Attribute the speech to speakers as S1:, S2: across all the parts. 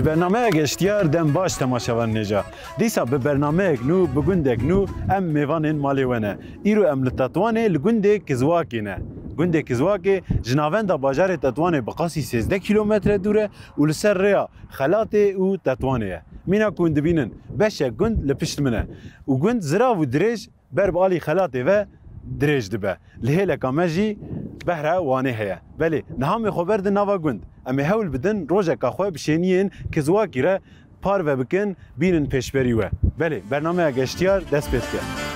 S1: برنامه گشتیار دم باش تماشاوان نجا دیسا به برنامه نو بگندک نو ام میوان مالی ونه ایرو ام لطوانه لگندک زواکینه گندک زواکی جناوند باجار تطوانه بقاسی 13 کیلومتر دوره و لسر ریا خلات او تطوانه مینا کند بینن بشه گند لپشت منه و گند زرا و دریج بربالی خلاته و دریج دبه لهله کامجی بهره وانه هيا بله نهام خبر د نوا گند اما هول بدن روزه کا خو بشینین که زواکی را پار و بکن بینن پیشبری و بله برنامه گشتیار دست پیت کرد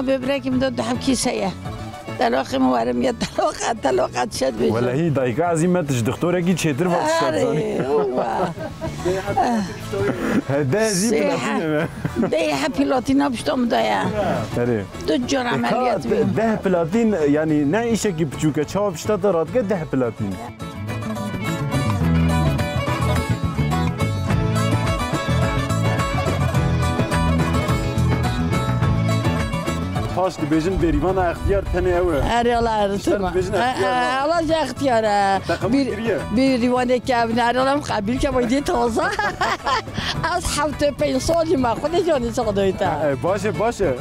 S2: ببركم دود حبكي سيا تلوخ موارم يا تلوخ شد بيجي
S1: ولا هي دايقة عزيمة دكتورة كي تشتر وقت
S2: زاني
S1: ده زي بلاتين
S2: ده بلاتين بشتم دايا دو جور عمليات
S1: ده بلاتين يعني نعيشة كي بتشوكا تشاو بشتات ده بلاتين باش دبیجن بریوان اختیار تنه اوه.
S2: آره الله تمام. الله جا اختیاره. بریوان که ابن الله مقابل که باید تازه. از هفته 5 سالی ما خودش جانی ساختم.
S1: باشه.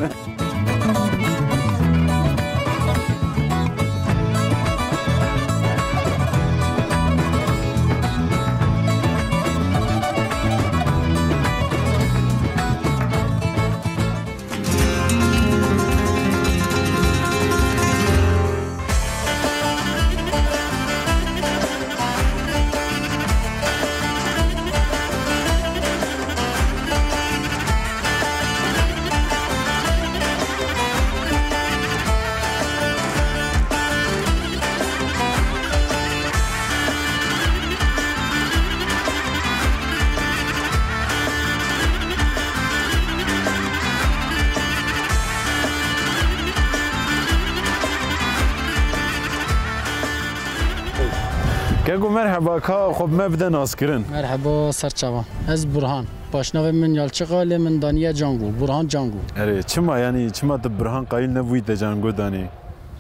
S1: كاكو مرحبا كا خب ما بدا ناسكرن
S3: مرحبا سرچاوان از برهان باشناو من يالچقال من دانيا جانگو برهان جانگو
S1: اري چما يعني چما د برهان قايل نبوي د جانگو داني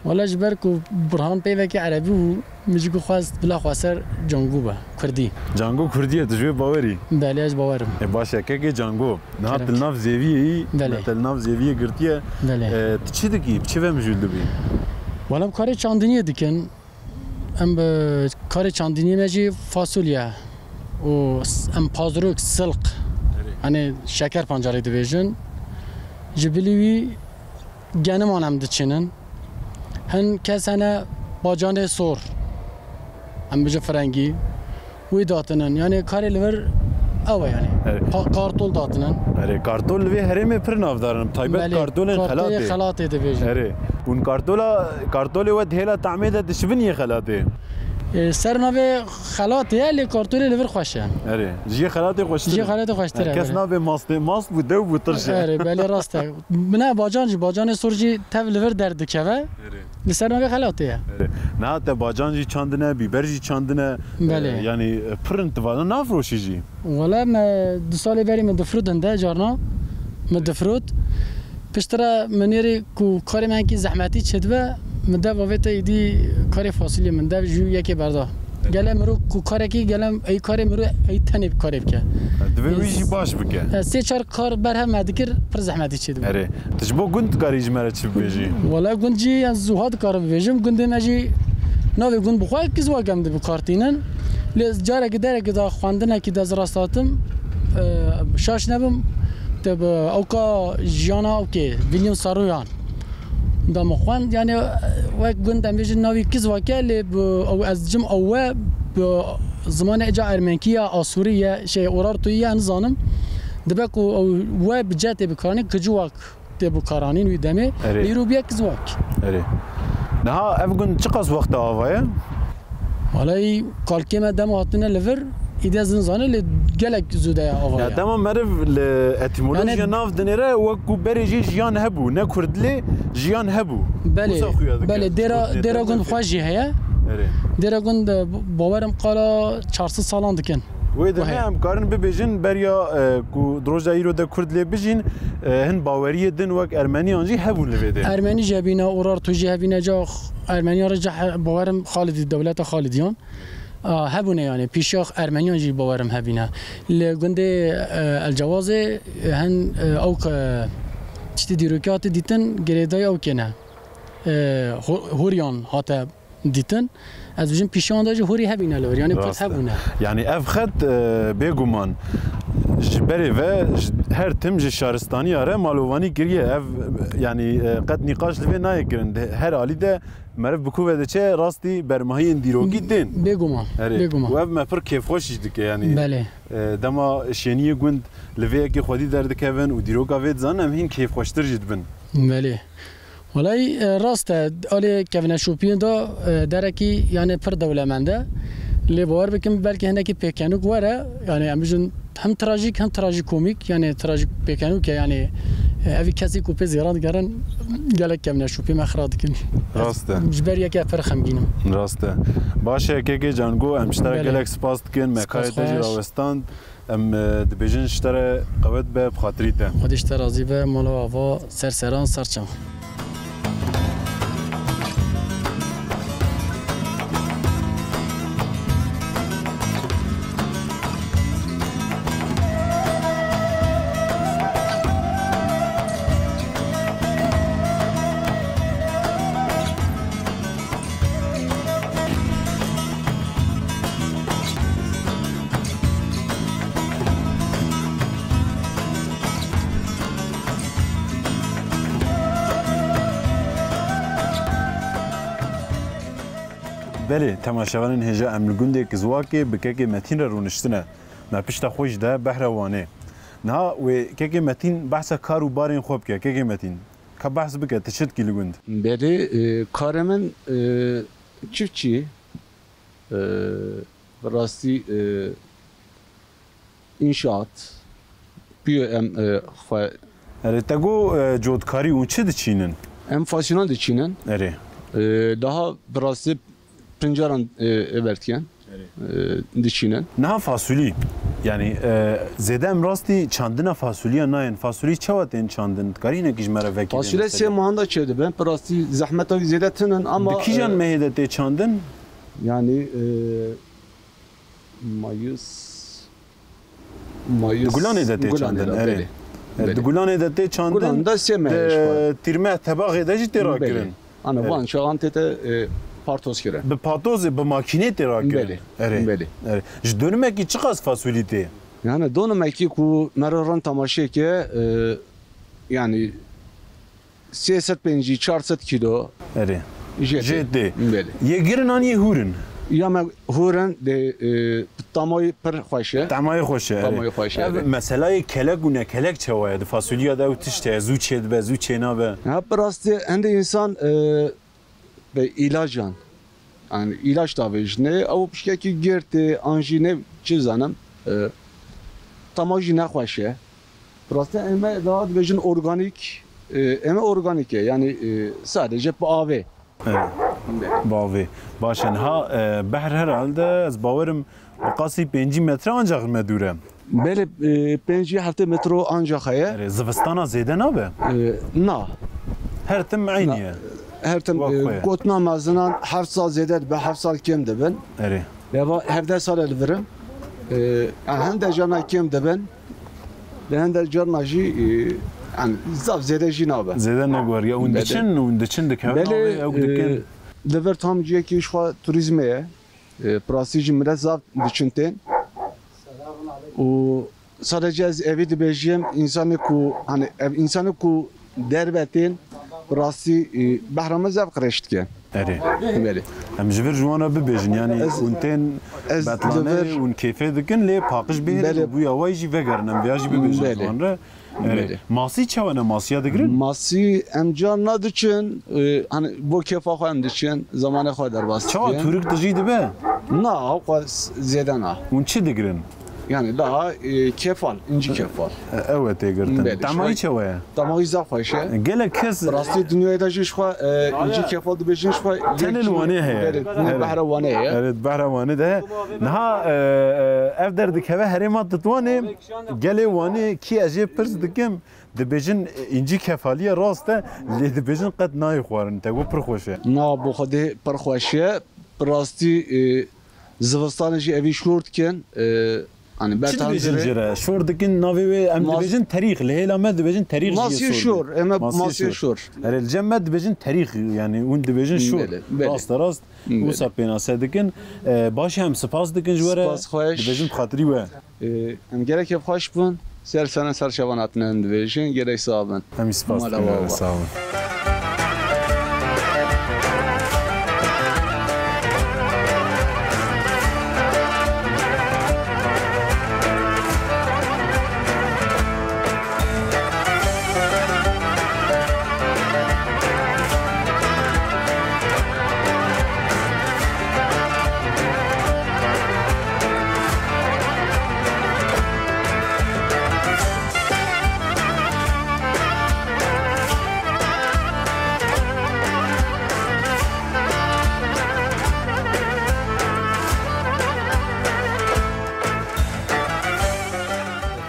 S3: ولا جبركو برهان بيوكي عربي و مجيكو خواست بلا خواسر جانگو با كردي
S1: جانگو كرديه دجوي باوري
S3: بلاش باورم
S1: باشا كاكي جانگو نهات الناف زيوي الناف زيوي قرتيه تشي دكي بچه مجول دبي
S3: ولا كاري چاندنيه دكن ام کار چاندنی مجی فاصولیه و ام پازروک سلق یعنی شکر پنجره دیویژن جبلیوی گنمان هم دچینن هن کسانه باجان سور هم بجا فرنگی وی داتنن یعنی کاری لور اوه یعنی کارتول داتنن
S1: کارتول وی هرمی پر نافدارن تایبت کارتولن
S3: خلاطه دیویژن
S1: اون کارتول و دهلا تعمید دشبنی خلاطه
S3: سر ناو خلاطه لی کارتول لور خوشه
S1: اره جی خلاطه خوشتره کس ناو ماست بود دو بوترشه
S3: اره بله راسته نه باجان سورجی تو لور درد که سر ناو خلاطه
S1: نه تا باجان جی چاندنه بیبر جی چاندنه یعنی پرنت والا نافروشی جی
S3: ولا دو سال بری من دفرودنده جارنا من دفرود پشتره منیری کو کاری من کی زحمتی چدوه مده وقت ایدی کاری فاصله منده جو یکی بردا گله مرو کو کاری کی گله ای کاری مرو ای تنیب کاری بکه
S1: دویجی باش بکه
S3: سه چهار کار بر هم مدکر پر زحمتی چدوه
S1: اره تجبو گند کاری جمره چی بیجی
S3: ولا گندجی از زهاد کار بیجم گنده مجی ناوی گند بخواه کیز واقعم ده بکارتینن لیز جاره که داره که دا خواندنه که دا زراستاتم شاش نبم تب اوکا جانا اوکی ویلیام سارویان دا مخواند یعنی وقت گندم بیشتر نوی کس واقعی او از جم اوه زمان اجا ارمنکیا آسوریه شی اورار تویی انزانم دبک و بجات بکارانی کجواک تبکارانی وی دمه لیرو بیا کزواک.
S1: اره. نه افغان چقدر وقت آوایه؟
S3: حالا کالکی من دم هاتنه لور ایده زنزانه ل گلک زوده آوایه.
S1: دم مرف ل اتیمولوژی ناف دنیره و کو بریجی جیان هبو نه کردلی جیان هبو.
S3: بله درا گند خواجی هیا. درا گند باورم قالا 400 سالان دکن.
S1: وی دنیا هم کارن ببیجن بریا کو دروجایی رو ده کرد لی بجین هن باوری دن وک ارمنی آنجی هبون لبیده.
S3: ارمنی جابینا اورار توجی هبینا جا ارمنی رجع باورم خالد دولت خالدیان هبونه يعني بيشاخ ارمنيان جي باورم هبينا لگند الجواز هن او تشتي ديروكات ديتن گريداي او كنا هوريان هاتا ديتن از بجن بيشان داج هوري هبينا لور يعني بقت هبونه
S1: يعني اف خد بيگومان جبري و هر تم جي شارستاني اره مالواني گريه اف يعني قد نقاش لوي ناي گرند هر عالي ده مرف بکوه ده چه راستی برماهی اندیروگی دین
S3: بگومان
S1: و اف مفر کیف خوشش دکه یعنی
S3: بله
S1: دما شینی گوند لوی که خودی درد کهون و دیروگا وید زن هم هین کیف خوشتر جد بن
S3: بله ولای راست آلی کهون شوپین دا درکی یعنی پر دولمنده لی باور بکم بلکه هنکی پیکنوک وره یعنی امیجون هم تراژیک کومیک یعنی تراژیک پیکنوک یعنی اوی کسی کوپه زیران گرن گلک کم نشوپی مخراد کنی
S1: راسته
S3: جبر یکی فرخم گینم
S1: راسته باشه که جانگو امشتر گلک سپاس کن مکای تجی راوستان ام دبیجن شتر قوت به بخاطریته
S3: خودش ترازی به مالا آوا سرسران سرچم
S1: بله تماشاوان هجا املگونده که زواکی بکه متین را رونشتنه ما پشت خوش ده بهروانه نه و که متین بحث کارو بارین خوب که متین که بحث بکه تشد کی لگوند
S4: بله کارمن چیفچی راستی انشاءات بیو ام
S1: اره تگو جودکاری اون چه دچینن
S4: ام فاسیونال دچینن
S1: اره
S4: daha براستی پنجاران برتیان دچینن
S1: نه فاصولی یعنی زدم راستی چندنا فاصولی نه فاصولی چه وقت این چندن کاری نکیش مره وکی
S4: فاصله سه ماهنده چه ben براستی زحمت های زیاده تنن ama
S1: بکیجان مهدت چندن
S4: yani Mayıs
S1: گلان دته چندن اره گلان دته چندن
S4: گلان da سه ماهش
S1: تیرمه تباغ دجی ترا کردن
S4: ana van şahan tete partos kire
S1: به پاتوز به ماکینه ترا کردن
S4: اره
S1: اره ج دونمه کی چقدر فاصولی ته
S4: yani donumaki ku meraran tamaşe ki yani 350-400 kilo
S1: اره
S4: jete
S1: یه گرنان یه هورن
S4: یا ما هورن de tamay per خوشه
S1: طعمای خوشه
S4: طعمای خوشه
S1: مسئله کلک و نکلک چه واید فاصولیا دا تشته زو چید به زو چینا به
S4: ha براستی هند insan به ilacan yani ilaç da vejne او pişki girdi anjine çizanem tamaj ne خوشه براستی eme daha vejin organik eme organik yani sadece bu AV
S1: باوی باشن ها بحر herhalde از باورم بقاسی 5 متر ancak مدوره
S4: بله 5 هفته مترو ancak هيا
S1: زفستانا زیده نبه
S4: نه
S1: هر تم عینیه
S4: هر تم قطنا مزنان 7 سال زیده به 7 سال کم دبن
S1: اره
S4: یا 17 سال الورم هنده جانا کم دبن هنده جانا جی yani zaf zede jinabı.
S1: Zede ne var ya undçin dikevna
S4: او دکن دور تام جیه که شوا توریزمه پراستی جمله زاف دچنتن و sadece az evi de bejim insanı ku hani insanı ku derbetên rastî behrama zev qreştke.
S1: Erê.
S4: Belê.
S1: Em ji vir ciwana bibêjin yani hûn tên betlane hûn kêfê dikin lê paqij bêne bûya wê jî vegerin em vêya jî bibêjin ciwan re. Erê. Masî çawa ne masiya digirin?
S4: Masî em carna diçin hani bo kefa xwe em diçin zamanê xwe derbas.
S1: Çawa Türk dijî dibe?
S4: Na xwe zêde na.
S1: Hûn çi digirin?
S4: Yani daha kefal, inci kefal.
S1: Evet têgirtin. Temayî çawa ye?
S4: Temayî zaf xweşe.
S1: Gelek kes
S4: Rastî dünyayê de jî xwe inci kefal dibêjin xwe
S1: tenê wanê heye.
S4: Behra wanê heye.
S1: Evet behra wanê de. Niha ev derdikeve herêma ditwanê gelê wanê kî ez ê pirs dikim dibêjin incî kefaliye rast e lê dibêjin qet nayê xwarin te got pir xweş e.
S4: Na bu xwedê pir xweş e. Rastî zivistanê jî evî şûr dikin. Hani
S1: Çi dibêjin jîre? Şor dikin navê wê em dibêjin terîx li hêla me dibêjin terîx
S4: Masî şor, em masî şor.
S1: Erê li cem me dibêjin terîx yani hûn dibêjin şor. Rast rast wisa pênase dikin. Baş hem spas dikin ji were.
S4: Spas xweş.
S1: Dibêjin xatirî we.
S4: Em gerek ev xweş bûn. Ser sene ser şevan hatine em dibêjin gerek sağ bin.
S1: Em spas dikin. Sağ olun.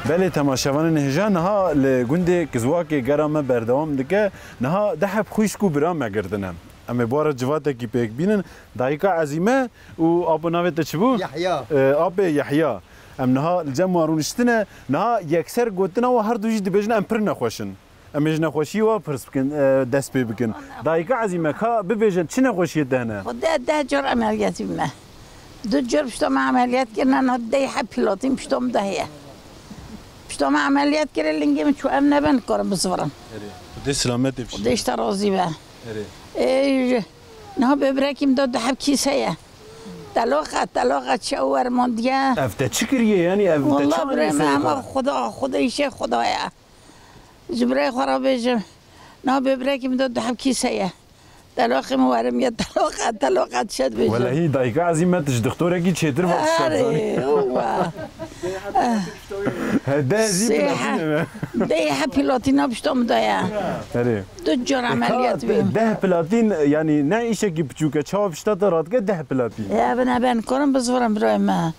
S1: Belê temaşevanên hêja niha li gundê Kizwakê gera me berdewam dike niha dehep xwîşk û bira me girdin em. Em ê buwara civatekî pêk bînin dayika Ezîme û abû navê te çi bû?
S5: Yahya.
S1: Abê Yahya. Em niha li cem wan rûniştine niha yekser gotina we her du jî dibêjin em pir nexweşin. Em ê ji nexweşî we pirs bikin dest pê bikin. Dayika Ezîme ka bibêjin çi nexweşiyê te hene?
S2: ده جور عملیاتی من دو جور پشتم عملیات کردن ده حب پیلاتیم پشتم ده هیه پشتم عملیات کردن لنگی من چو ام نبند کارم بزورم
S1: De selamet hepsi.
S2: ده işte razı be نه ببرکیم دو حب کیسه طلاقه چه ورماندیه
S1: Ev te çi kiriye yani ev te
S2: والله
S1: çi
S2: برای من اما خدا ایشه خدایا جبرای خرابه نه ببرکیم دو حب کیسه طلاق موارم یا طلاقت شد بشه
S1: Velahi dayika Ezîme tij doktorekî çêtir vat
S2: آره هو
S1: De zî
S2: صحة ده بلاتينا بشتم دايا
S1: Erê.
S2: دو جور عمليات بيهم
S1: Deh platin yani ne işekî biçûke çawa pişta ratke deh platin.
S2: يا بنا كورم بزورم براي ما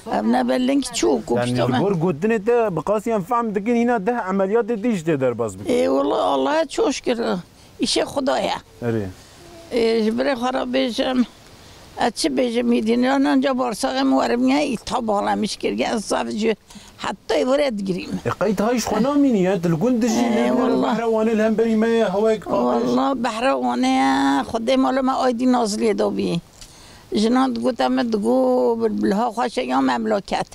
S2: ابنا بلنك تشوكو
S1: Yani
S2: بشتم
S1: gor gotinê te bi qasî em fehm dikin hîna deh emeliyatê te jî tê derbas bikin.
S2: اي والله الله تشو شكر işe خدايا
S1: Erê.
S2: جبري خراب بيجم اتش بيجم يدين انجا بارساقم ورم يا يتاب هالمش كرگن صافجو حتى يورد گريم
S1: Qeyt hayş xwe namînî ya dilgund dijî ne
S2: والله.
S1: behrewanê li hemberî me ye hewayek
S2: والله بحرونه خدي مال ما ايدي نازلي دوبي جنات قلت تقو بالها خوش يوم مملكت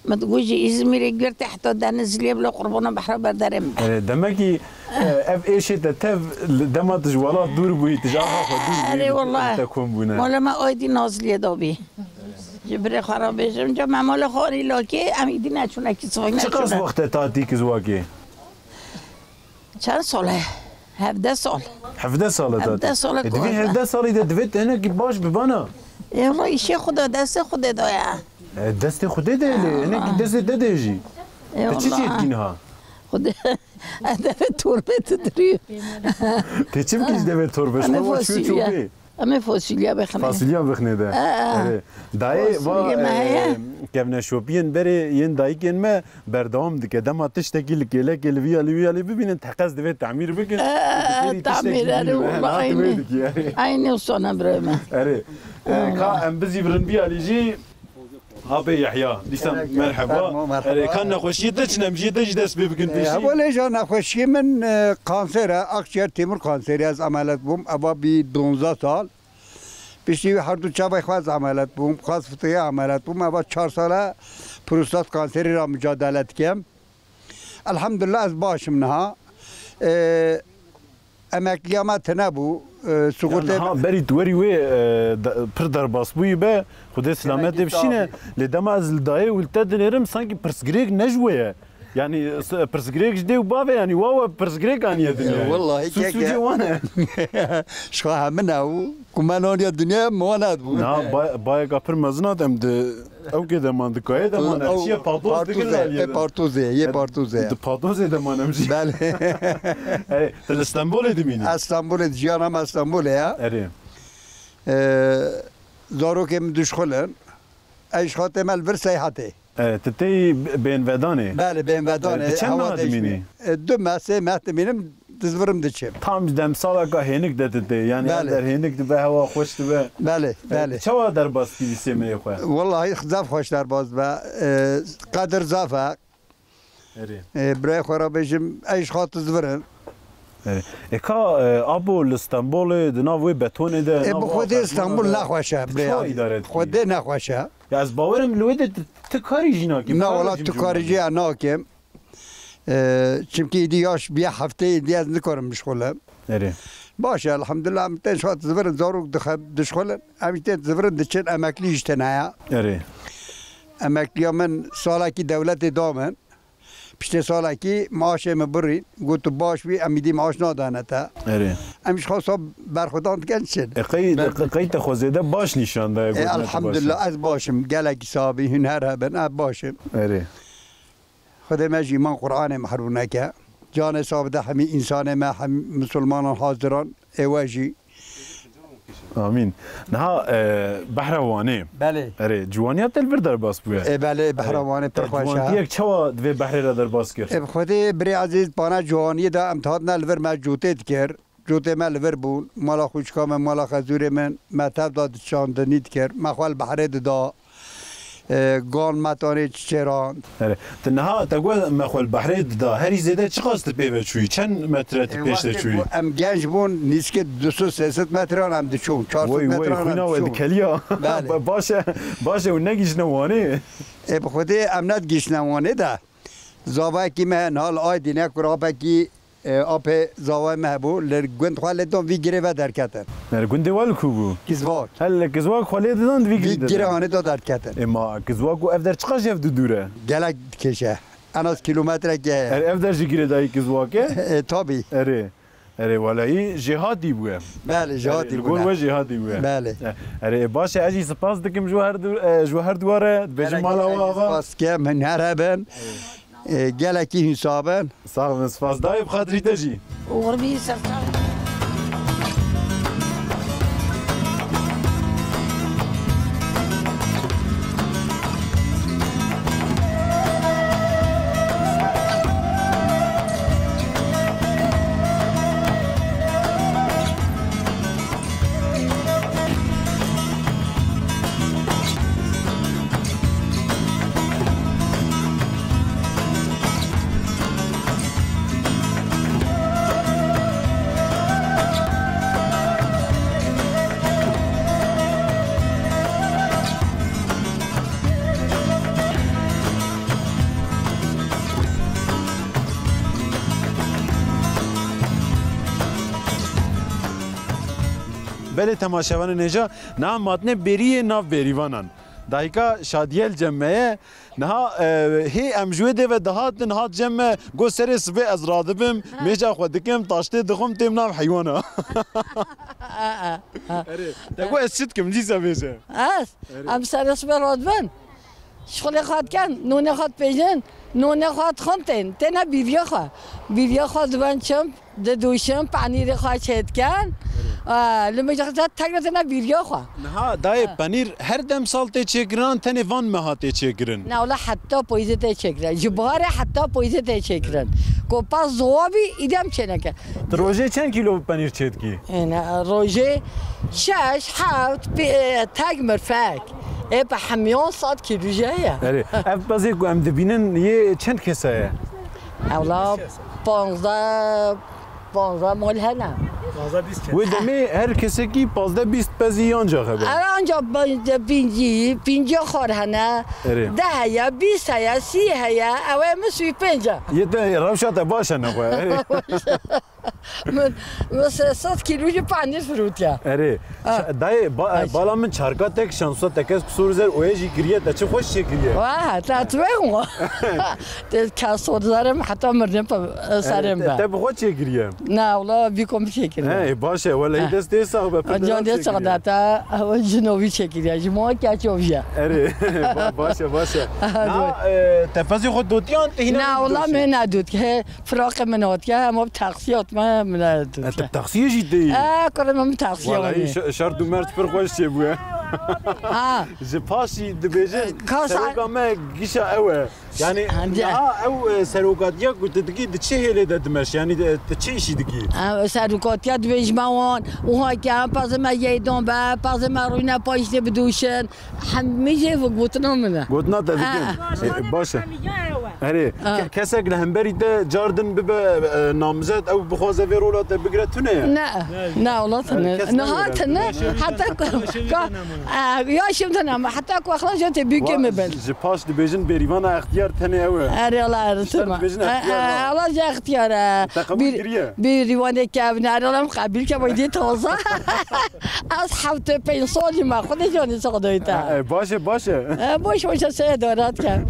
S2: ما تقولش İzmir'e girdi hatta denizliye bile qurbana bahra berderim.
S1: Demek ki ev eşe te tev dema tij wala dur bûyî tij aha xwe dur
S2: Eri vallahi.
S1: te kom bûne.
S2: مال ما ايدي نازليه دوبي. جبري خرابشم جا مال خوري لاکی امیدی نچونه کی سوای
S1: Çi qas
S2: نچونه.
S1: wexte tatî Kizwakê?
S2: چند ساله؟ 17 سال.
S1: 17 sal e
S2: 17 sal e
S1: Divê
S2: kar.
S1: 17 salî de divê te hinekî baş bibana.
S2: ای والله ایشه خدا دست خدا دایا.
S1: Destê xwedê de lê hinekî destê te de jî.
S2: ای
S1: Te çi
S2: والله.
S1: çêtkî niha?
S2: خدا هدف تربه تدری.
S1: Te çim kîj devê torbe
S2: همه
S1: şma çû
S2: فاصله.
S1: çûbê.
S2: همه فاصله بخنه.
S1: Fasulya bixne de. Dayê
S2: Fasulye me heye.
S1: kevne şopiyên berê yên dayikên me berdewam dike dema tiştekî li kêlekê li vîya li bibînin teqez divê temîr bikin.
S2: تعمیر اره والله عینی. عینی استانه برای من.
S1: Erê. Ka em bizî birin biyalî jî Abi Yahya, dîsem merheba. Erê kan nexweşiyê te çi nemjiyê te jî dest pê bikin pêşî.
S5: اولش نخوشی من کانسر اکسیر تیمور کانسری از عملت بوم اوا بی 12 سال پشتی هر دو چابای خواست عملت بوم خواست فتوی عملت بوم اما 4 ساله پروستات کانسری را مجادلت کم الحمدلله از باشم نها امکیامت نبو سقوط
S1: ها بری دوری و پر در باس بوی به خدا سلامت بشینه لدم از دای ولتد نرم سانکی پرسگریک نجوه يعني برسجريك جدي وبابا يعني واو برسجريك عن الدنيا
S5: والله
S1: سوسو وانا
S5: شخاها منها وكمان هون الدنيا موانات بو
S1: نا باي كابر مزنات ام د او كده ما دكايه ده ما نمشي بارتوز دكلا
S5: بارتوزي بارتوزي
S1: بارتوز ده ما نمشي
S5: بله
S1: اسطنبول دميني
S5: اسطنبول جيانام اسطنبول يا
S1: اري
S5: زارو كم دشخلن ايش خاتم الفر سيحتي
S1: تتي بين ودانه
S5: بله بين ودانه
S1: چند ماه دميني
S5: دو ماه ماه دمينم تزورم دچم
S1: tam dem salaka henik dedi yani der henik de hava hoş de
S5: بله بله
S1: çava der bas kilise me xo
S5: والله زاف خوش در باز و قدر زافه برای خورا بجم ایش خاط زورن
S1: اکا ابو استانبول د ناوی بتون ده
S5: اب خود استانبول نخواشه برای خود نخواشه
S1: از باورم لوید تکاری جینا کی
S5: نه والله تکاری جی انا کم چمکی دیاش بیا هفته دی از نکارم مشغوله باشه الحمدلله امتن شات زبرن زارو دشغله امتن زبرن دچن امکلی اجتنایا امکلی من سالا کی دولت دامن پشت سالا کی معاش مبری گوت باش بی امیدی معاش ندانه تا امش خاصا برخودان کنشن
S1: قیت خوزیده باش نشانده
S5: الحمدلله از باشم گلک صابی هنر هبن باشم خدا مجی من قرآن محرونه که جان صابده همین انسان ما هم مسلمانان حاضران ایواجی
S1: آمین نه بحروانه
S5: بله
S1: اره جوانیت دل بر در باس بوده
S5: بله بحروانه پرخواشه
S1: جوانی یک چوا دوی بحری را در باس کرد
S5: خدا بری عزیز پانا جوانی دا امتحاد نلور ما جوتت کرد جوته ما لور بون مالا خوشکام مالا خزور من مطب داد چاندنید کرد مخوال بحره دا گان متانه چران
S1: تنها تقول مخول بحری دا هری زیده چه قاست پیوه چوی چند مترت پیش چوی
S5: ام گنج بون نیست که 200 متران هم دچون 400 متران هم
S1: دچون کلیا باشه و نگیش نوانه
S5: اب خود امنت گیش نوانه ده زاوه کی من حال آی دینه کرابه کی آپ زاوای محبو لگوند خاله دام وی گره و در کتن
S1: لگوند وال کو بو
S5: کزواک
S1: هل کزواک خاله دام وی
S5: گره آنه دا در کتن
S1: اما کزواک و افدر چقدر جف دوره
S5: گلک کشه اناس کیلومتر که
S1: افدر جگیره دای کزواکه
S5: تابی
S1: اره والایی جهادی بوه
S5: بله جهادی
S1: بوه و جهادی بوه
S5: بله
S1: اره باشه اجی سپاس دکم جوهر دواره بجم مالا و
S5: سپاس که من هر هبن گلکی حسابن
S1: صاحب سپاس دای بخاطری تجی
S2: غربی سرطان
S1: بله تماشاوان نجا نه ماتنه بری ناف بریوانان دایکا شادیل جمعه نه هی امجوده و دهات نهات جمع گو سر سبه از رادبم میجا خودکم تاشته دخم تیم نام حیوانا دگو اسید کم جیسا بیشه
S2: ام سر سبه رادبن شغل خواهد کن نونه خواهد پیجن نونه خواهد خوندن تنه بیریا خواهد بند چم دوشم پنیر خواهد چهد کن لما جاءت تاجرت أنا بيرياخا.
S1: نها داي بانير هر دم سال تشكران تاني فان مها تشكرن.
S2: نا ولا حتى بويزة تشكرن. جبارة حتى بويزة تشكرن. كوباس زوابي إدام شنكه.
S1: روجه چند كيلو بانير چهد كي؟
S2: أنا روجه شاش حاوت تاج مرفق. إيه بحميان صاد كيلو جاية.
S1: أري. أف بازي كو أم دبينن يه چند كسايا؟
S2: أولا 15 مال هنا.
S1: و دمی هر کسی کی 15-20 پزی آنجا خبر
S6: آنجا پنجی خور هنه 10 هیا 20 هیا 30 هیا اوه مسوی 5
S1: یه ده روشات باشه نخواه
S6: من 100 کیلوی پنیر فروتیا
S1: اره دای بالا من چارکا تک شانسا تکس کسور زر اویجی کریه تا چه خوش چه کریه
S6: واه تا تو بگم کاسور زارم حتی مردم سرم با
S1: تب خود چه کریه
S6: نه والله بیکم چه کریه
S1: باشه ولی دست دست آب
S6: جان دست سعادتا و جنوبی چه کریه جمعه که چوبیه
S1: اره باشه نه تفاصیل خود دوتیان
S6: نه والله من ندود که فراق منات که اما تقصیات من ندود
S1: تقصیه جدی
S6: کار من تقصیه
S1: والله شرط دو مرد پر خوش چه بوه جپاشی دبیجن سروکا ما گیشا اوه یعنی او سروکاتیا گفت دکی دچه هلی دادمش یعنی دچه ایشی دکی
S6: سروکاتیا دبیج موان اونها که هم پس ما ییدون با پس ما روینا پایشته بدوشن همیشه گوتنا منه
S1: گوتنا تا دکی باشه اره کسک لهمبری ده جاردن ببه نامزد او بخوازه وی رولات بگره تونه
S6: نه والله تنه حتی یا شمتنم حتی کو اخلاص جت بیکه مبل
S1: جپاش دبیجن بریوان اختیار تنه اوه
S6: اره الله تمام الله جا اختیاره بریوان که ابن قبیل که باید تازه از هفته 5 سال ما خود جانی سقدایتا باشه سه دارات که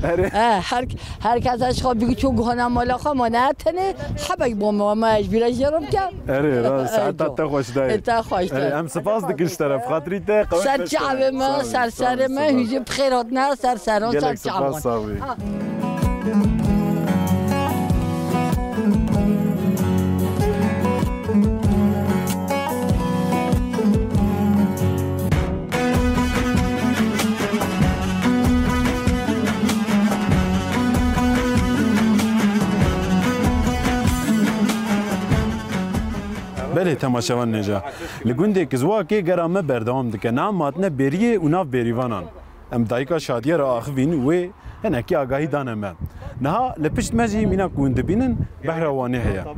S6: هر کسش خواب بگی چون گهانم مالا خامانه تنه حبک با ما اجبیرش جرم که
S1: اره ساعت تا خوش دای ام سپاس دکش طرف خاطری ته
S6: سر شعب ما سر ما هیچ بخیرات نه سر شعب
S1: بله تماشاوان نجا لگونده کزوا که گرامه بردام دکه نام ماتنه بریه و ناف بریوانان ام دایکا شادیه را آخوین و هنکی آگاهی دانمه نها لپشت مجی مینا کونده بینن بهروانه هیا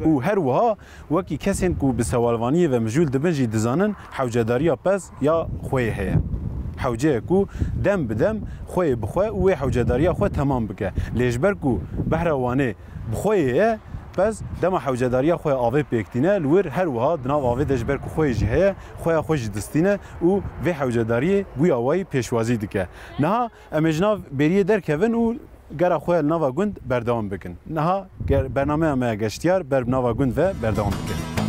S1: و هر وها وکی کسین کو بسوالوانیه و مجول دبنجی دزانن حوجداریا پس یا خوی هیا حوجه کو دم بدم خوی بخوی و حوجداریا خو تمام بکه لیجبر کو بهروانه بخوی پس دم حوجداریا خوی آوی پیکتینه لور هر وها دناو آوی دجبر کو خوی جهه خوی خوش دستینه و وی حوجداری بوی آوی پیشوازی دکه نه امجناو بریه در کون و گره خوی نوا گوند بردام بکن نه برنامه امه گشتیار بر نوا گوند و بردام بکن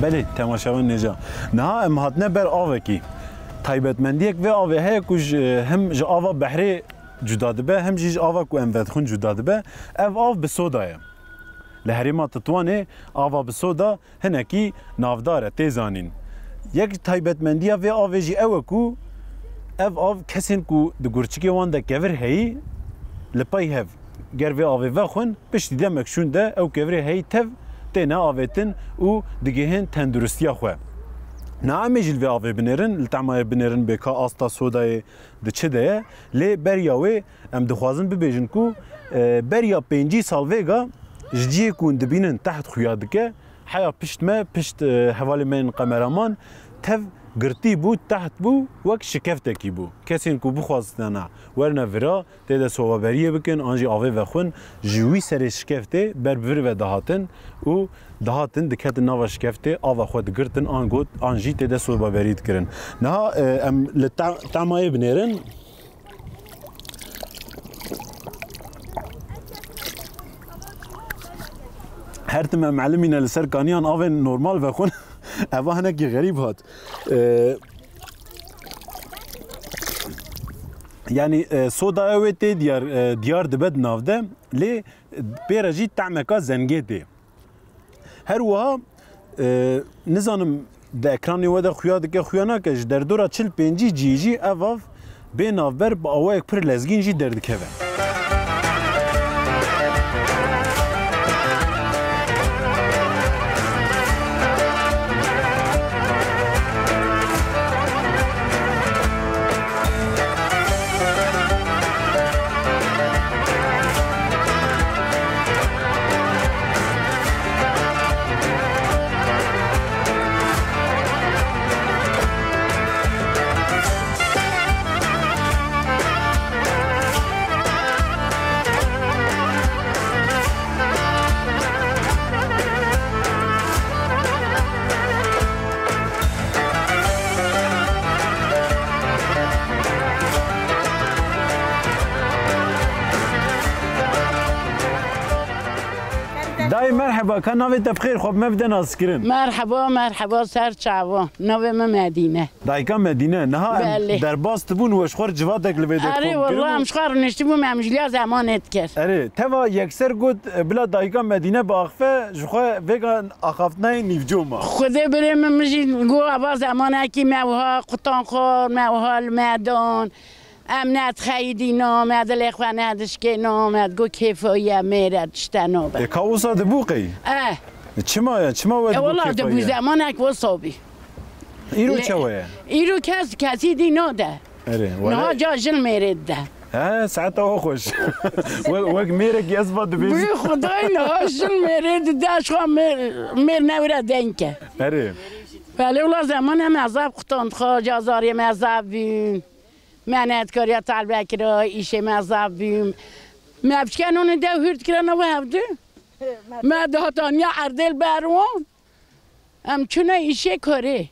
S1: بله تماشاون نجا نه ام هاتنه بر آوه کی تایبتمندیک و آوه های کج هم ج آوه بحری جدا دبه هم جیج آوه کو ام ودخون جدا دبه او آو بسودایه لحریما تطوانه آوه بسودا هنکی نافداره تیزانین یک تایبتمندیه و آوه جی اوه کو او آو کسین کو دگورچکی وان ده کور هی لپای هف گر و آوه و خون پشتی ده مکشون ده او کور هی تف تینا آویتن و دیگهن تندرستی خواه. نه میجل و آوی بنرن لطعمای بنرن به که آستا سودای دچه ده لی بریاوی ام دخوازن ببیجن کو بریا 5 سال ویگا جدیه کون دبینن تحت خویاد که حیا پشت ما پشت حوالی من قمرامان تف گرتی بود تحت بود وقت شکفته کی بود کسی کو بخواستن ورنه ورا تیده سوابریه بکن آنجی آوی و خون جوی سر شکفته بر و دهاتن و دهاتن دکت نوا شکفته آوا خود گرتن آنگود آنجی تیده سوابریت کرن نه ام لطعمای بنیرن هر تم معلمين لسر كانيان آوين نورمال بخون أبا هناك غريب هات يعني صودا اوتي ديار دبد نافده لي بيرجي تعمكا زنگيتي هر وها نزانم د اکرانی ودا خویا دکه خویانا که در دورا 45 جی اواف به نافبر با اوایک پر لزگین جی دردکه داي مرحبا كان نافيت بخير خب ما بدنا نسكرين
S7: مرحبا سر چاوا نوي مدينه
S1: داي كان مدينه نها در باست تبون وشخور جوادك لبيدك
S7: اري والله مشخور نشتبو ممجليا زمانت كر
S1: اري توا يكسر قلت بلا داي كان مدينه باخفه جخوا فيغان اخافتنا نيفجوما
S7: خذ بريم مجي نقول ابا زمانه كي موها قطان خور موها الميدان امنت خیلی نامد الاخوان ندش که نامد گو کیفایی میرد شتنابه
S1: کاوسا دبوقی چما ود
S7: والله دبو زمانک وصابی
S1: ایرو چوه
S7: ایرو کسی دی ناده نه جا جل میرد ده
S1: ها ساعتها خوش وق ميرك يزبط بيز
S7: بي خداي نه جل میرد ده شو میر نوره دنکه
S1: اره
S7: ولی والله زمان مذهب قطاند خواه جازاری مذهب بین منت کاریا طلب کرا ایشه مذهب بیم مبچکن اون ده هرد کرا نو هفته مدهاتانیا اردل بروان ام چونه ایشه کاره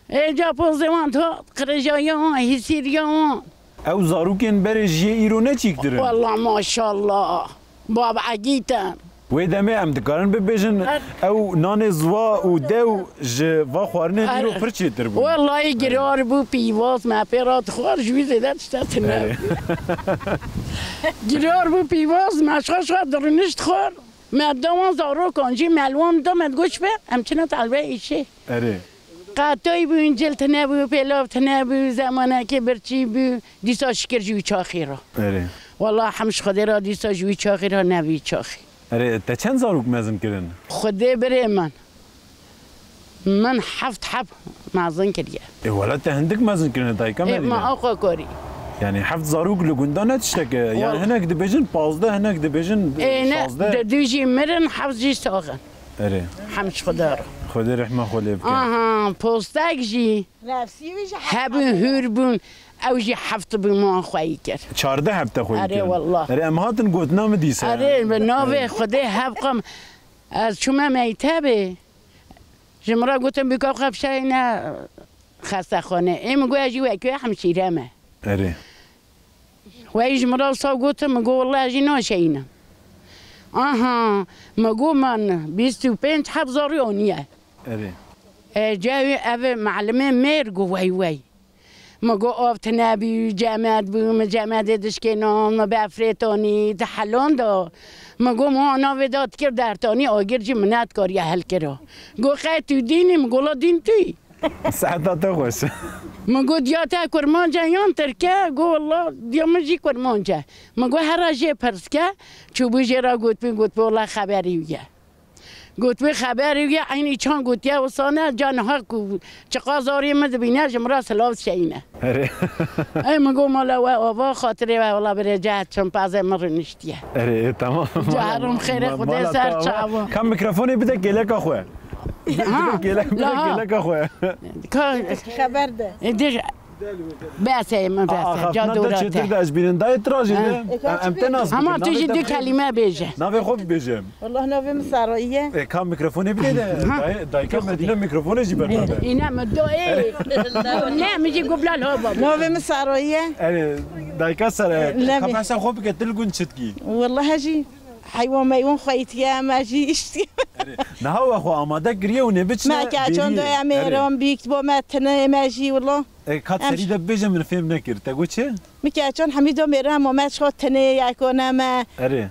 S7: اینجا پوزمان تا قرجایان هیسیریان
S1: او زاروکن بره جی ایرونه چیک داره
S7: والله ماشاءالله باب عگیتن
S1: ویدمه ام دکارن ببیجن او نان زوا و دو جوا خوارنه دیرو پرچی در بود
S7: والله گرار بو پیواز ما پیرات خوار جوی زیده تشتت نه گرار بو پیواز مشخاش خواه درنشت خوار مدام زارو کنجی ملوان دامد گوش به همچنان طلبه ایشه
S1: اره
S7: قطعی بو اینجل تنه بو پیلاف تنه بو زمانه که برچی بو دیسا شکر جوی چاخی را
S1: اره
S7: والله همش خودی را دیسا جوی چاخی را نوی چاخی
S1: اره تا چند زاروک مزن کردن؟
S7: خودی بره من حفت مزن کردیه
S1: ولی تا هندک مزن کردن تایی کم
S7: ما آقا کاری
S1: یعنی حفت زاروک لگوندا نتشتکه یعنی هنک دبیجن 15 هنک دبیجن 16
S7: نه دویجی مرن حفت جی ساغن
S1: اره
S7: همش خدا را
S1: خدا رحمه خلی بکن
S7: آها پوستک جی هبون هربون او جی حفت بما خواهی کرد
S1: 14 هفته خواهی کرد
S7: اره والله
S1: اره ام هاتن گوتنام دیسه
S7: اره به ناوه خدا حبقم از شما میتبه جمرا گوتم بکا خفشه نه خسته خانه ایم گویا جی وکی همشیره ما
S1: اره
S7: وی جمرا صاحب گوتم مگو والله جی ناشینم آها مگو من 25 حفظاری آنیه
S1: اره
S7: جاوی او معلمه میر گو وی مگو آفت نبی جمعت بوم جمعت دشکنان ما بفریتانی تحلان دا مگو ما ناوی داد کرد درتانی آگر جی منت کاری حل کرا گو خیلی تو دینی مگو لا دین توی
S1: ساعتا خوش
S7: مگو دیاتا کرمانجا یان ترکه گو والله دیامجی کرمانجا مگو هر جه پرسکه چوبو جرا گوت بی والله خبری ویه گوت بی خبری ویه اینی چان گوتیه و سانه جانها کو چقا زاری مد بینه جمرا سلاف شینه ای مگو مالا و آوا خاطره و والله بره جهت چون پازه مر نشتیه
S1: اره تمام
S7: جهرم خیره خدا سر چاوا
S1: کم میکروفونی بده گلک خواه گلک خواه
S7: خبر ده بس من بس جا دوراته
S1: چطور داشت بیرن دای تراجی ده امتناس
S7: اما تیجی دو کلمه بیجه
S1: ناوی خوب بیجم
S8: والله ناوی مسرائیه
S1: کام میکروفونی بده دای کام مدینه میکروفونی جی برده
S7: اینا مدوئه نه میجی قبلال ها بابا
S8: ناوی مسرائیه
S1: دای کسر خب حسن خوب که تلگون چتکی
S8: والله هجی حیوان میون خواهیتیه مجی اشتی
S1: نه ها خو آماده گریه و نبچ
S8: ما که چون دوی امیران بیکت با متنه مجی والله
S1: کات سری ده بجم من فهم نکرد تگو چه
S8: میگه چون حمیدا میرم ما مچ خود تنه یکونه ما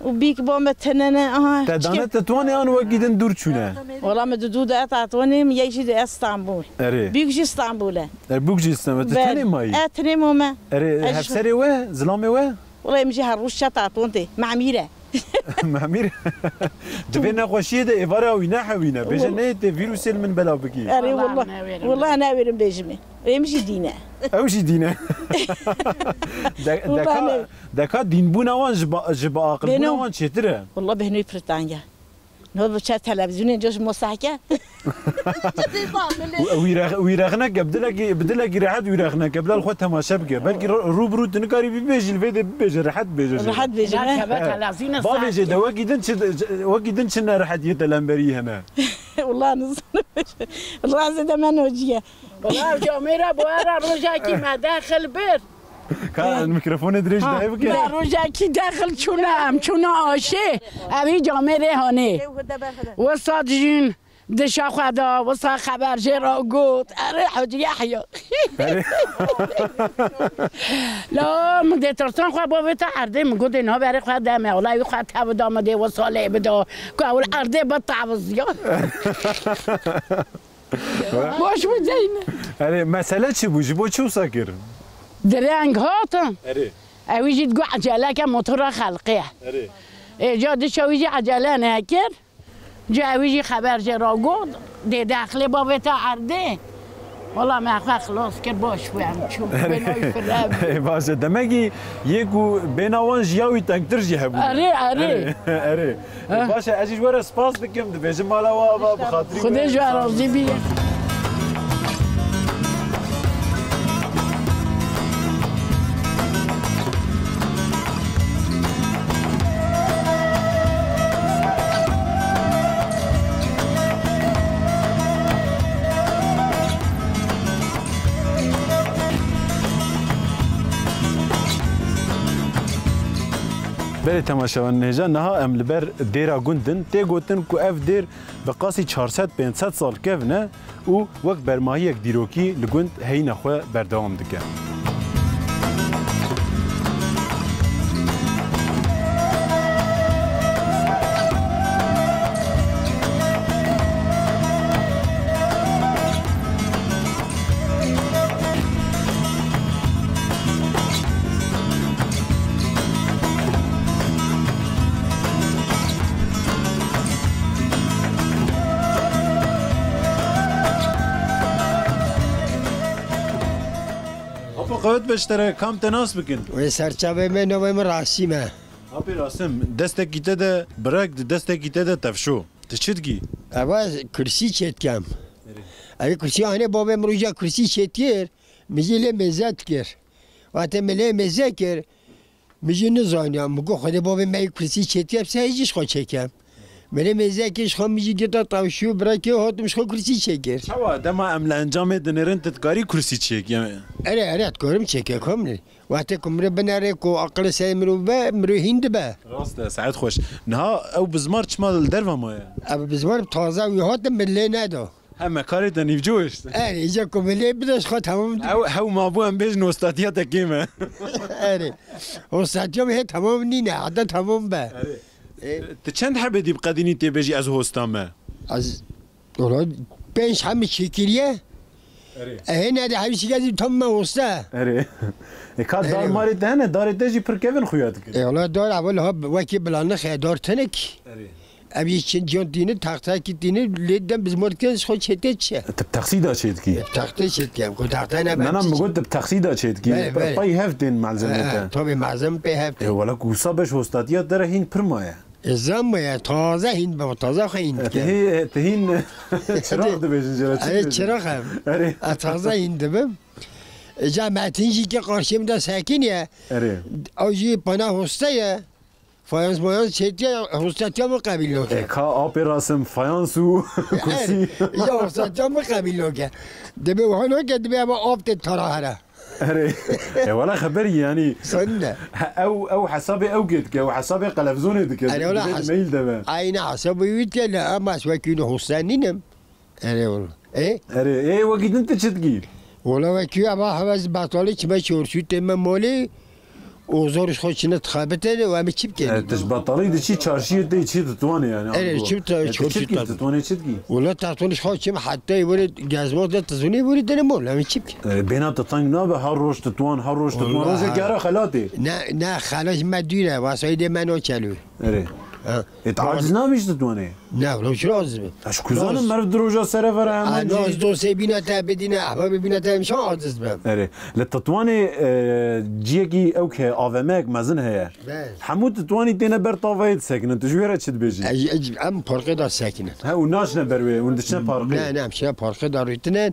S8: و بیک با متنه نه
S1: تدانه تتوانی آن وگیدن دور چونه
S8: والله ما دو ده تاتونیم یکی ده استانبول بیکش استانبوله
S1: بیکش استانبول تتنی مایی
S8: تنه ما
S1: هفسری و زلامه و
S8: والله میشه هر روز شت تاتونته معمیره
S1: معمير دبينا خوشيه ده إبارة وينا حوينا بجنة فيروس من بلا بكي
S8: أري والله أنا ويرم بيجمي يمشي دينا
S1: أوش دينا دكا دين بونا وان جبا عقل بونا وان شتره
S8: والله بهنوي بريطانيا نو بشات تلفزيون جوش مساحكة
S1: ويرغنا بدلك راحت ويرغنا قبل الخوت تماشى بقى بلكي روبرو تنكاري بيجي الفيديو بيجي راحت بيجي بابي ده وقيدن شنا راحت يتلمبري هنا
S8: والله نص والله زاد ما نوجيه
S7: والله جاميرا بوارا رجاكي ما داخل بير
S1: كان الميكروفون دريش ده بكي
S7: لا رجاكي داخل شونا آشه أبي جاميرا هوني وصاد جين دشا خدا وصا خبر جرا قوت أري حج يحيى لا مدة ترسان خوا بابت عرضه مقول إنها بري خوا دمه ولا يخوا تاب دام ده وصاله بده كأول عرضه بتعوض يا باش بدين
S1: أري مسألة شو بوجبو شو ساكر
S7: درنگ هاتم اویجی دگو عجله که موتور خلقیه جاده شویجی عجله نکر جا اویجی خبر جرا گود ده داخل بابت عرده والله ما خلاص کرد باش بیم چون بینای فرم
S1: باشه دمگی یکو بیناوان جیاوی تنگتر جیه بود اره باشه اجیج وره سپاس بکم دبیجم مالا و بخاطری
S7: خوده جو عراضی بیه
S1: بله تماشاوان نهجا نها ام لبر دیرا گوندن تی گوتن کو اف دیر بقاسی 400-500 سال کهونه و وقت برماهی یک دیروکی لگوند هی نخواه بردوام دکه قوت بشتره کام تناس بکن
S9: و سرچاوه من نویم راسیمه
S1: آبی راسم دسته گیته ده برک دسته گیته ده تفشو تشتگی
S9: اول کرسی چت کم اگه کرسی آنه بابا مروجا کرسی چت کر میجی لی مزد کر وقتی ملی مزد کر میجی نزانیم مگو خود بابا می کرسی چت کم سهیجش خود چکم ملی مزد کش خود میجی گتا تفشو برکه هاتمش خود کرسی چکر
S1: شوا دما عمل انجام دنرن تتکاری کرسی چک
S9: اره تکارم چکه کامل وقتی کمره بناره کو عقل سعی مرو هند به
S1: راست سعید خوش نه او بزمار چمال در و مایه
S9: او بزمار تازه وی هاتم ملی ندا
S1: همه کاری دنیو جوش
S9: اره اینجا که ملی بدش خود تمام
S1: او ما بو هم بیش نوستاتیات کیمه
S9: اره نوستاتیام هی تمام نینه عدا تمام به
S1: چند حبه دیب قدینی تی بجی از هستامه
S9: از اولاد پنج همه چکریه هنا ده همه چیزی تام موسته
S1: اره کار دار ماری دهنه دار تجی پر کیون خویاد کرد
S9: اولا دار اول ها وکی بلانه خیلی دار تنک ابی چند جان دینه تخته کی دینه لیدم بزمار کنش خود چته چه
S1: تب تقصیدا چید کی
S9: تخته چید کی کو تخته نه
S1: من میگم تب تقصیدا چید کی پای هفتین معلزمه
S9: تو به معلزم په هفت
S1: ولا کوسابش استادیات داره هین پرمایه
S9: ازم تازه هین با تازه هین
S1: تهین چراغ دبیجن
S9: جرا چراغ هم تازه هین دبم جامعتینجی که قارشیم دا ساکنیه اوجی پناه هستیه فاینس مایان چیتی هستیه مقابل لوکه
S1: که آب راسم فاینس و کرسی
S9: یا هستیه مقابل لوکه دبی وحنا که دبی اما آب ترا هره
S1: أري ولا خبري يعني
S9: سنة
S1: أو حسابي أوجدك أو حسابي قلفزوني دك
S9: أنا ولا
S1: ميل دبا
S9: أين حسابي يتك لا ما سوى كينو حسانينم أري والله إيه
S1: أري وقت أنت شتقي
S9: والله وكيو أما حواز باطالي كما شورشو تمام مالي وزارش خودش نتخابته و همه چی بکنی؟
S1: تشبطالی دیشی چارشی دی چی تتوانی یعنی؟
S9: اره چی
S1: تتوانی چی تگی؟
S9: ولی تتوانش خودش حتی یوری گزمات ده تزونی یوری دنه مال همه چی بکنی؟
S1: بینا تطنگ نبه هر روز تتوان روز گره خلاتی؟
S9: نه خلاص مدیره واسایده منو چلوی.
S1: اره اتعاجز نمیش تتوانی؟
S9: نه ولی چرا عزبه؟
S1: اش کزانم مرد دروجا سره وره
S9: همه جی؟ از دو سه بینا تا بدینه احباب بینا تا همشان عزز بهم.
S1: اره لتتوانی جیگی او که آوامک مزن هیر. حمود تتوانی دینه بر طاوید سکنن تجویره چید بیجی؟
S9: ام پارقه دار سکنن.
S1: ها و ناش نبروی و ندشن پارقه؟
S9: نه همشه پارقه داریتنن.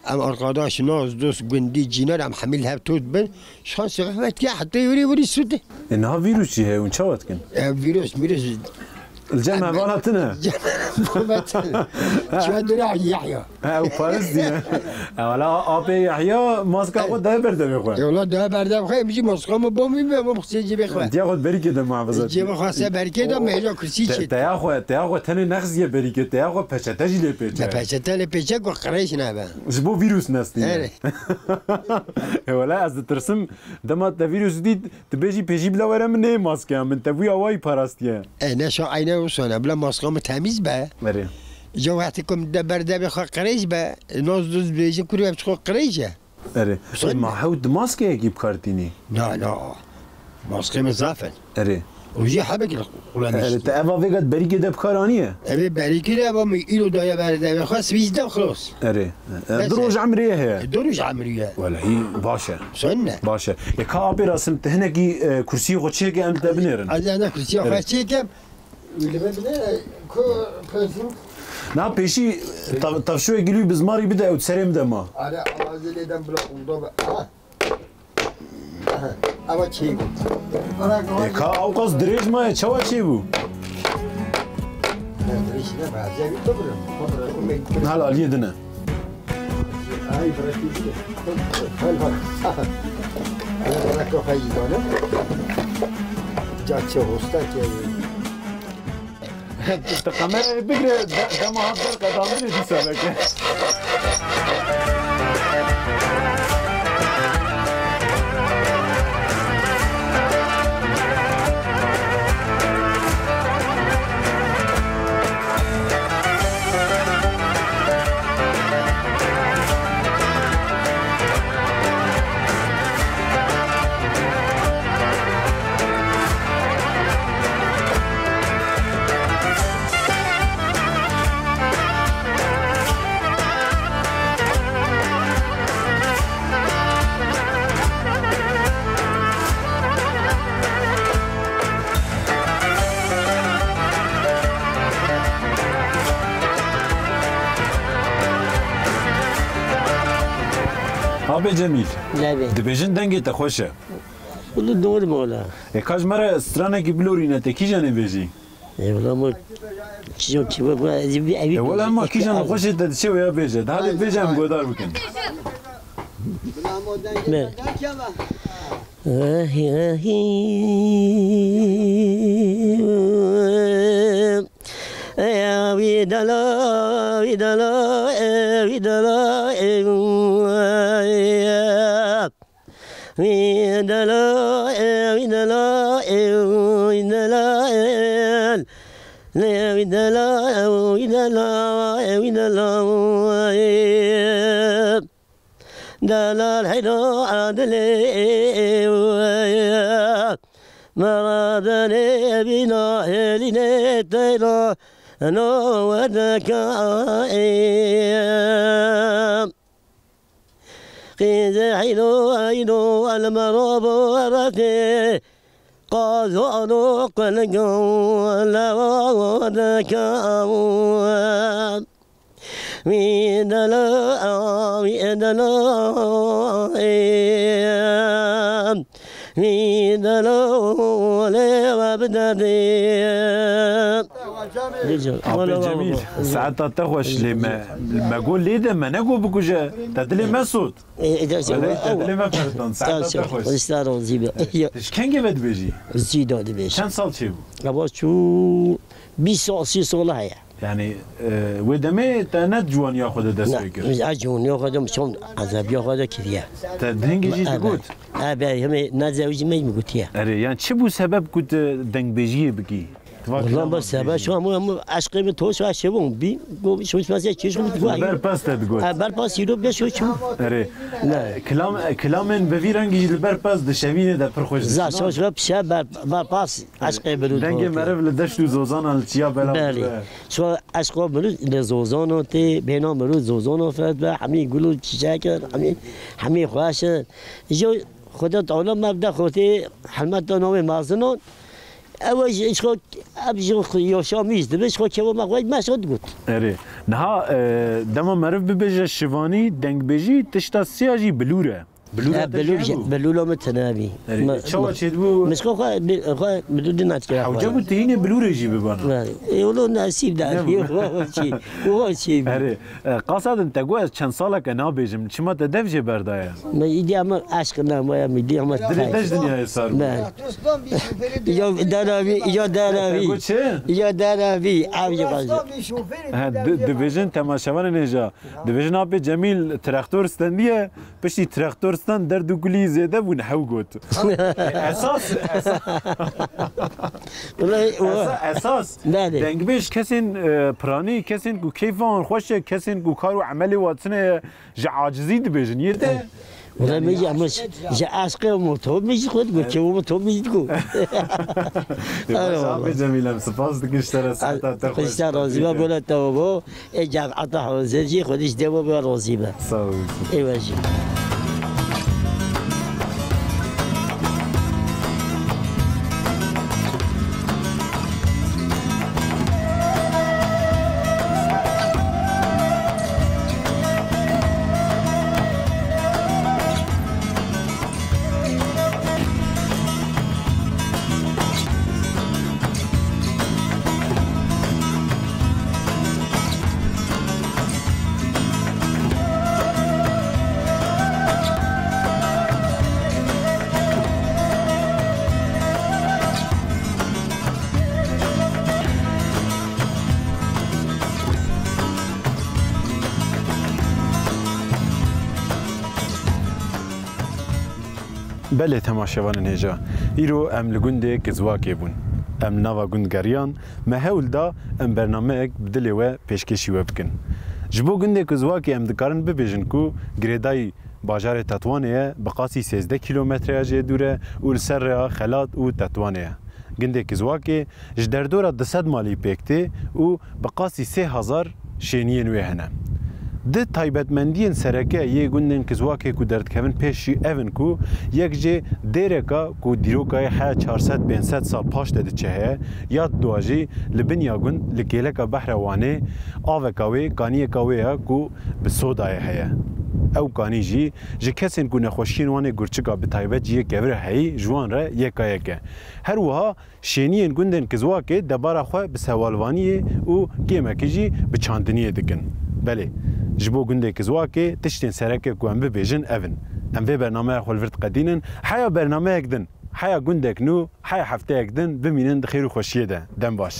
S9: ام ارقاداش ناز دوست گندی جینار ام حمیل هب تود بن شانس رحمت که حتی یوری سوده.
S1: اینها ویروس چیه اون چه کن؟
S9: ویروس
S1: الجامعة بالاتنا
S9: شو هدول يحيى
S1: او فارس دي ولا ابي يحيى ماسكا خود ده برده بخواه
S9: والله ده برده بخواه میجی ماسکا ما بومی به ما بخواه جی بخواه
S1: دي خود بريكه ده محافظات
S9: جي بخواه بريكه ده مهلا كرسي شد
S1: تاخو تاني نخز يا بريكه تاخو پچتا جي لپچه
S9: پچتا لپچه کو قريش نبا
S1: جبو فيروس نستي ولا از ترسم دما ده فيروس دي تبيجي بيجي بلا ورا من ماسكا من تبوي اواي پاراستيه
S9: انا شو عينه وصنا بلا ماسكه تمیز به
S1: مري
S9: جو وقتی کم برده بخواه قريش به ناز دوز بيجي كوري بخواه قريشه
S1: اره ما حود ماسكه يجيب كارتيني
S9: لا ماسكه مزافن
S1: اره
S9: وجي حبك
S1: اره تأبا فيقات بريكه ده بكارانيه
S9: اره بريكه ده با ايلو دايا برده بخواه سويز ده خلاص
S1: اره دروج عمريه هي
S9: دروج عمريه
S1: ولا هي باشا
S9: سنة
S1: باشا يا ابي رسم تهنكي كرسي غوتشيكي انت بنيرن
S9: انا كرسي غوتشيكي اللي بدنا
S1: نا بيشي طب شو يقولوا بزماري بدا او تسريم دما
S9: على عازل دم بلا قلدوب اوا تشي
S1: كا اوقاس دريج ما تشوا تشيبو
S9: دريج لا بعزي دبر
S1: هلا اليدنا
S9: هاي بركي انا راكو خيدانا جاتشو هوستاكي
S1: الكاميرا بقرا ده ما هقدر قدامي دي سبكه ابي جميل دبيجن دنگي تخوشه
S10: والله دور مولا
S1: كاج مره استرانه كي بلورينا تكي جاني بيجي
S10: اي والله مو شو ابي
S1: ولا ما كي جان خوشه تشو يا بيجي هذا بيجي ام غدار بكن
S10: يا ويدلا ويدلا ويدلا ويدلا ويدلا ويدلا لا ويدلا ويدلا ويدلا دلا الحلو عدلي مرادني بنا هليني تيلا أنا ودك قيد حلو المراب ورثي قاذوا قلقوا لا ودك ويدلا ويدلا ويدلا ماله و بداریم
S1: عبد جميل ساعات تخوش لما ما قول لي ده ما نقول بكوجا تدلي ما صوت تدلي ما فردان ساعات تخوش
S10: استاد زیبا
S1: ايش كان جبت بيجي
S10: زیداد بیش
S1: كم سال شو
S10: لباس شو 20 سال 30 سال هيا
S1: يعني ودمي تنت جوان ياخذ دست فكر
S10: مش اجون ياخذ شلون عذاب ياخذ كذا
S1: تدنج جيت قلت
S10: ابي هم نزوج ما يقول يا
S1: اري يعني شو سبب كنت دنج بيجي بكي
S10: والله بس سبب شو هم عشق من توش شو بي شو اسمه كيش
S1: بر باس تقول
S10: بر باس يدو بس شو
S1: اري كلام من بفيرنج البر باس دشوينه ده فرخوش
S10: زا شو بشا بر باس عشق بلو
S1: دنج معرف لدشت زوزان التيا بلا
S10: شو عشق بلو لزوزان تي بينا بلو زوزان فرد همي يقولوا تشاكر همي خواش جو خدا تعالى مبدا خوتي حلمت نوم مازنون اول شو ابجو يوشاميز دبش خو كيو ما ما شد قلت
S1: اري نها دما معرف ببيج الشيفاني دنج بيجي تشتا سياجي بلوره
S10: بلوله متنابي
S1: شو تشدو
S10: مش خو بدون ناتكا
S1: حوجبو تيني بلوره يجي ببانا
S10: يقولوا نسيب ده هو شيء
S1: اري قاصد انت قوس كان صالك انا بيجم شما تدفجي بردايا
S10: ما يدي اما عشقنا ما يدي اما
S1: دريتش دنيا صار
S10: يا دارابي يا دارابي ابي قصدي
S1: ديفيجن تماشاوان نجا ديفيجن ابي جميل تراكتور استنديه بشي تراكتور ستان دردو كلي زياده ونحو قوت اساس دنگ بیش کسین پرانی کسین کو کیفان خوشه کسین کو کارو عملی واتسنه عاجزی دبیجن یته
S10: ولا ميجي مش جا عاشق موتور ميجي خد قلت شو موتور ميجي تقول
S1: والله جميل سباس دك اشترى ساعات تاخذ
S10: اشترى رزيبه ولا توبو اجاب عطاه زوجي خدش دوا برزيبه
S1: صافي
S10: ايوا
S1: بله تماشاوان نهجا ایرو ام لگنده کزواکی بون ام نوا گندگریان مهول دا ام برنامه اک بدلی و پیشکشی و بکن جبو گنده کزواکی ام دکارن ببیجن کو گریدای باجار تطوانه بقاسی 13 کیلومتر اجه دوره و لسر خلات و تطوانه گنده کزواکی جدردورا 200 مالی پیکته و بقاسی 3000 شینین وهنه ده تایبەتمەندیên sereke yê gundên kizwakê ku derdikevin pêş jî evin ku yek jê dêreka ku dîrokayê heya 400-500 sal paş de diçe heye ya dua jî li binya gund li kêleka behra wanê aveka wê kaniyeka wê ya ku bi sodayê heye ew kanî jî ji kesên ku nexweşiyên wanê gurçika bi taybet jî yek kevir heyî ji wan re yeka yek her wiha şêniyên gundên kizwakê debara xwe bi sevalvaniyê û kêmekî jî bi çandiniyê dikin belê ji bo gundê kizwakê tiştên sereke ku em bibêjin evin em vê bernameya xwe li vir diqedînin heya bernameyek din heya gundek nû heya hefteyek din bimînin di xêr û xweşiyê de dem baş